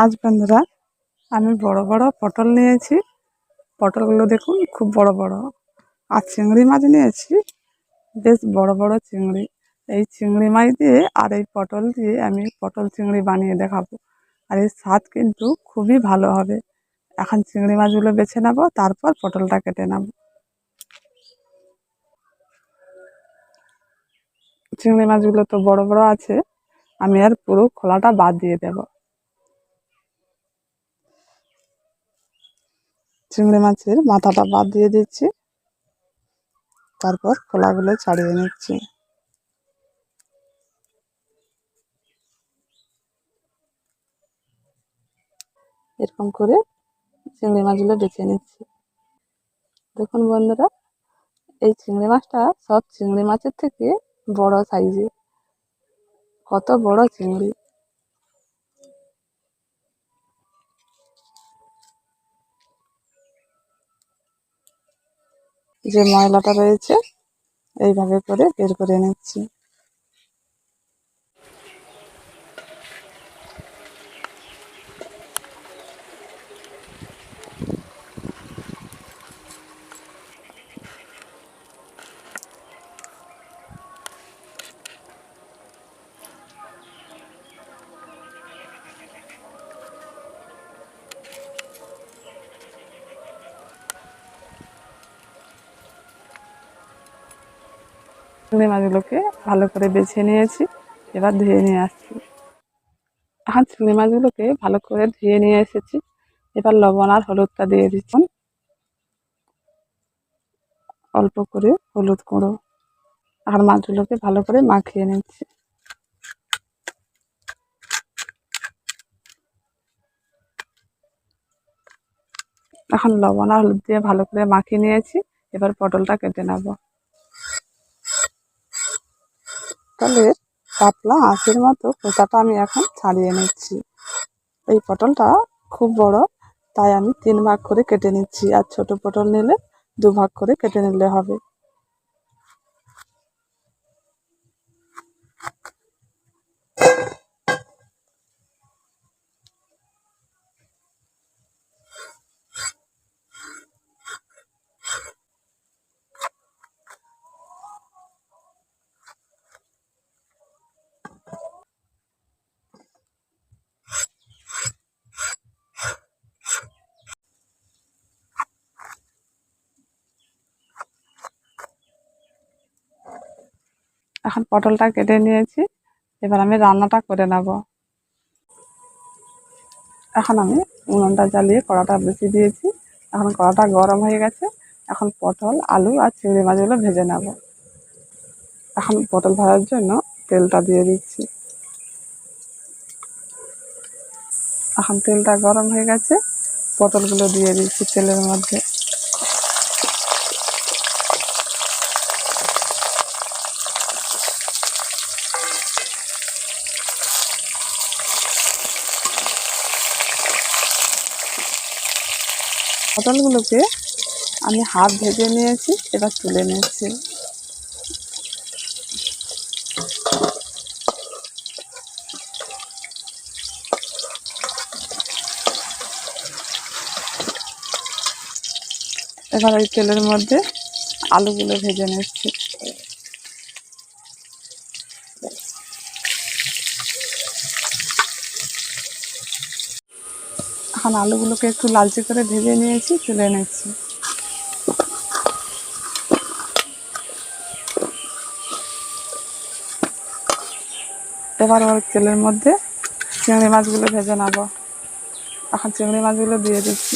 আজ বন্ধুরা আমি বড় বড় পটল নিয়েছি। পটলগুলো দেখুন খুব বড় বড়। আর চিংড়ি মাছ নিয়েছি, বেশ বড় বড় চিংড়ি। এই চিংড়ি মাছ দিয়ে আর এই পটল দিয়ে আমি পটল চিংড়ি বানিয়ে দেখাবো। আর এর স্বাদ কিন্তু খুবই ভালো হবে। এখন চিংড়ি মাছগুলো বেছে নেবো, তারপর পটলটা কেটে নেব। চিংড়ি মাছগুলো তো বড় বড় আছে, আমি আর পুরো খোলাটা বাদ দিয়ে দেব। চিংড়ি মাছের মাথাটা বাদ দিয়ে দিচ্ছি, তারপর খোলাগুলো ছাড়িয়ে নিচ্ছি। এরকম করে চিংড়ি মাছগুলো বেছে নিচ্ছি। দেখুন বন্ধুরা, এই চিংড়ি মাছটা সব চিংড়ি মাছের থেকে বড় সাইজে। কত বড় চিংড়ি! যে ময়লাটা রয়েছে এইভাবে করে বের করে নিচ্ছি। চিংড়ি মাছগুলোকে ভালো করে বেছে নিয়েছি, এবার ধুয়ে নিয়ে আসছি। এখন চিংড়ি মাছগুলোকে ভালো করে ধুয়ে নিয়ে এসেছি, এবার লবণ আর হলুদটা দিয়ে দিচ্ছি। অল্প করে হলুদ গুঁড়ো। আর মাছগুলোকে ভালো করে মাখিয়ে নিচ্ছি। এখন লবণ আর হলুদ দিয়ে ভালো করে মাখিয়ে নিয়েছি, এবার পটলটা কেটে নেব। পটলের পাতলা আঁশের মতো খোসাটা আমি এখন ছাড়িয়ে নিচ্ছি। এই পটলটা খুব বড়, তাই আমি 3 ভাগ করে কেটে নিচ্ছি। আর ছোট পটল নিলে 2 ভাগ করে কেটে নিলে হবে। এখন পটলটা কেটে নিয়েছি, এবার আমি রান্নাটা করে নেব। এখন আমি উনুনটা জ্বালিয়ে কড়াটা বসিয়ে দিয়েছি। এখন কড়াটা গরম হয়ে গেছে, এখন পটল, আলু আর চিংড়ি মাছগুলো ভেজে নেব। এখন পটল ভাজার জন্য তেলটা দিয়ে দিচ্ছি। এখন তেলটা গরম হয়ে গেছে, পটলগুলো দিয়ে দিচ্ছি তেলের মধ্যে। পটলগুলোকে আমি হাফ ভেজে নিয়েছি, এবার তুলে নিচ্ছি। এবার ওই তেলের মধ্যে আলুগুলো ভেজে নিচ্ছি। এখন আলুগুলোকে একটু লালচে করে ভেজে নিয়েছি, তুলে নিচ্ছি। এবার ওই তেলের মধ্যে চিংড়ি মাছগুলো ভেজে নেব। এখন চিংড়ি মাছগুলো দিয়ে দিচ্ছি।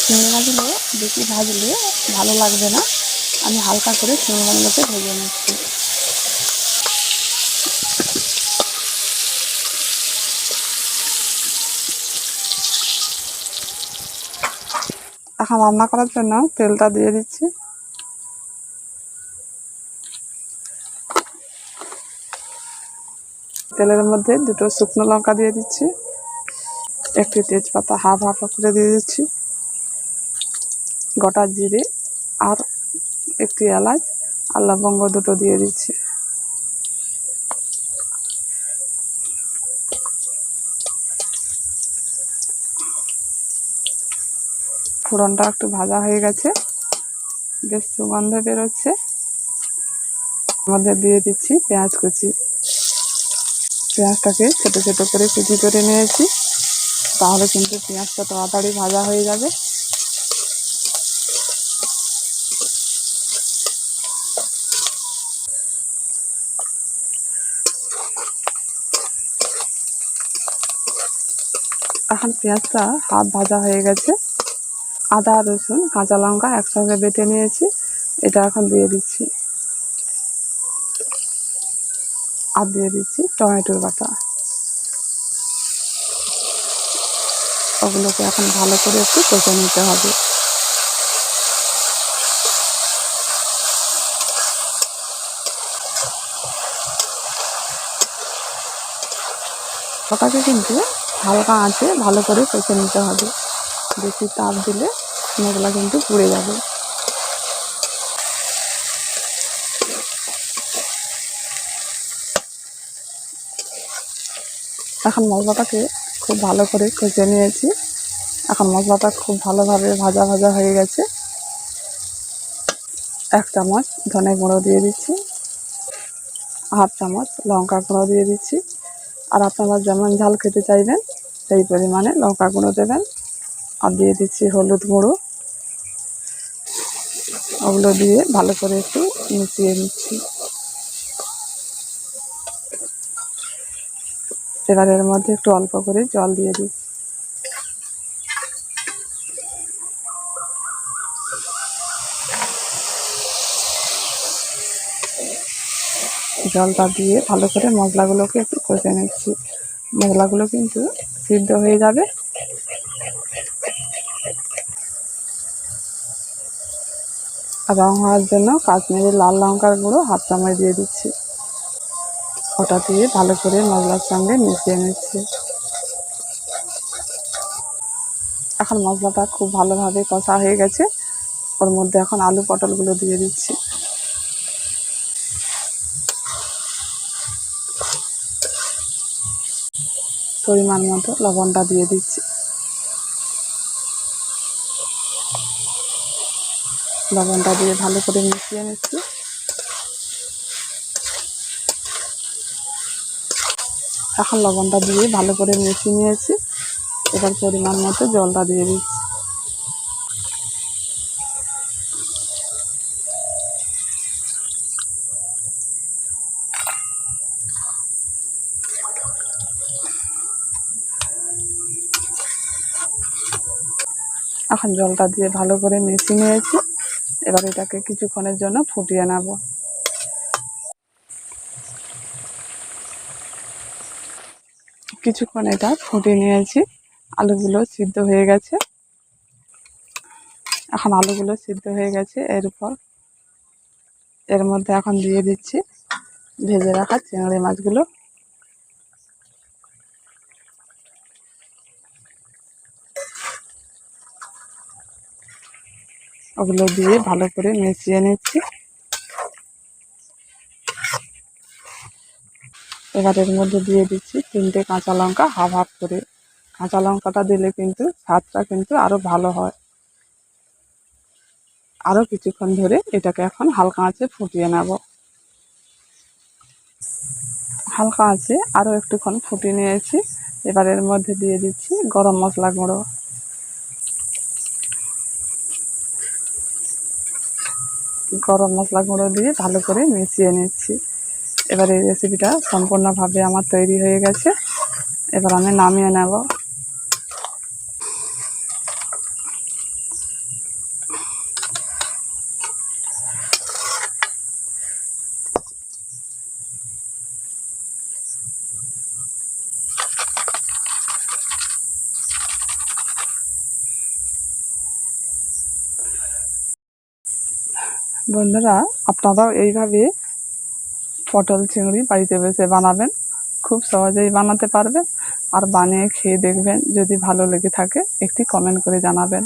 চিংড়ি মাছগুলো বেশি ভাজলে ভালো লাগবে না, আমি হালকা করে চিংড়ি মাছগুলোকে ভেজে নিচ্ছি। এখন রান্না করার জন্য তেলটা দিয়ে দিচ্ছি। তেলের মধ্যে 2টো শুকনো লঙ্কা দিয়ে দিচ্ছি। একটি তেজপাতা হাফ হাফ করে দিয়ে দিচ্ছি, গোটা জিরে আর একটি এলাচ আর লবঙ্গ দুটো দিয়ে দিচ্ছি। ফোড়নটা একটু ভাজা হয়ে গেছে, বেশ সুগন্ধ বেরোচ্ছে। মধ্যে দিয়ে দিচ্ছি পেঁয়াজ কুচি। পেঁয়াজটাকে ছোটো ছোটো করে কুচি করে নিয়েছি, তাহলে কিন্তু পেঁয়াজটা তাড়াতাড়ি ভাজা হয়ে যাবে। এখন পেঁয়াজটা হাফ ভাজা হয়ে গেছে। আদা রসুন কাঁচা লঙ্কা একসঙ্গে বেটে নিয়েছি, এটা এখন দিয়ে দিচ্ছি। আর দিয়ে দিচ্ছি টমেটোর বাটা। ওগুলোকে এখন ভালো করে একটু কষে নিতে হবে। ওটাকে কিন্তু হালকা আঁচে ভালো করে কষে নিতে হবে, বেশি তাপ দিলে মশলা কিন্তু পুড়ে যাবে। এখন মশলাটাকে খুব ভালো করে কষে নিয়েছি। এখন মশলাটা খুব ভালোভাবে ভাজা ভাজা হয়ে গেছে। 1 চামচ ধনে গুঁড়ো দিয়ে দিচ্ছি, হাফ চামচ লঙ্কা গুঁড়ো দিয়ে দিচ্ছি। আর আপনারা যেমন ঝাল খেতে চাইবেন সেই পরিমাণে লঙ্কা গুঁড়ো দেবেন। আর দিয়ে দিচ্ছি হলুদ গুঁড়ো। ওগুলো দিয়ে ভালো করে একটু মিশিয়ে নিচ্ছি। এবার এর মধ্যে একটু অল্প করে জল দিয়ে দিই। জলটা দিয়ে ভালো করে মশলাগুলোকে একটু কষে নিচ্ছি। মশলাগুলো কিন্তু সিদ্ধ হয়ে যাবে। রং হওয়ার জন্য কাশ্মীরি লাল লঙ্কার গুঁড়ো হাফ চামচ দিয়ে দিচ্ছি। ওটা দিয়ে ভালো করে মশলার সঙ্গে মিশিয়ে নিচ্ছি। এখন মশলাটা খুব ভালোভাবে কষা হয়ে গেছে। ওর মধ্যে এখন আলু পটলগুলো দিয়ে দিচ্ছি। পরিমাণ মতো লবণটা দিয়ে দিচ্ছি। লবণটা দিয়ে ভালো করে মিশিয়ে নিচ্ছি। এখন লবণটা দিয়ে ভালো করে মিশিয়ে নিয়েছি। এবার পরিমাণ মতো জলটা দিয়ে দিচ্ছি। এখন জলটা দিয়ে ভালো করে মিশিয়ে নিয়েছি। এবার এটাকে কিছুক্ষণের জন্য ফুটিয়ে নেব। কিছুক্ষণ এটা ফুটিয়ে নিয়েছি। আলুগুলো সিদ্ধ হয়ে গেছে। এখন আলুগুলো সিদ্ধ হয়ে গেছে। এর মধ্যে এখন দিয়ে দিচ্ছি ভেজে রাখা চিংড়ি মাছগুলো। ওগুলো দিয়ে ভালো করে মিশিয়ে নিচ্ছি। এবার এর মধ্যে দিয়ে দিচ্ছি 3টে কাঁচা লঙ্কা হাফ হাফ করে। কাঁচা লঙ্কাটা দিলে কিন্তু স্বাদটা কিন্তু আরও ভালো হয়। আরও কিছুক্ষণ ধরে এটাকে এখন হালকা আঁচে ফুটিয়ে নেব। হালকা আঁচে আরও একটুক্ষণ ফুটিয়ে নিয়েছি। এবার এর মধ্যে দিয়ে দিচ্ছি গরম মশলা গুঁড়ো। গরম মশলা গুঁড়ো দিয়ে ভালো করে মিশিয়ে নিচ্ছি। এবার এই রেসিপিটা সম্পূর্ণভাবে আমার তৈরি হয়ে গেছে। এবার আমি নামিয়ে নেব। বন্ধুরা, আপনারাও এইভাবে পটল চিংড়ি বাড়িতে বসে বানাবেন, খুব সহজেই বানাতে পারবেন। আর বানিয়ে খেয়ে দেখবেন, যদি ভালো লেগে থাকে একটি কমেন্ট করে জানাবেন।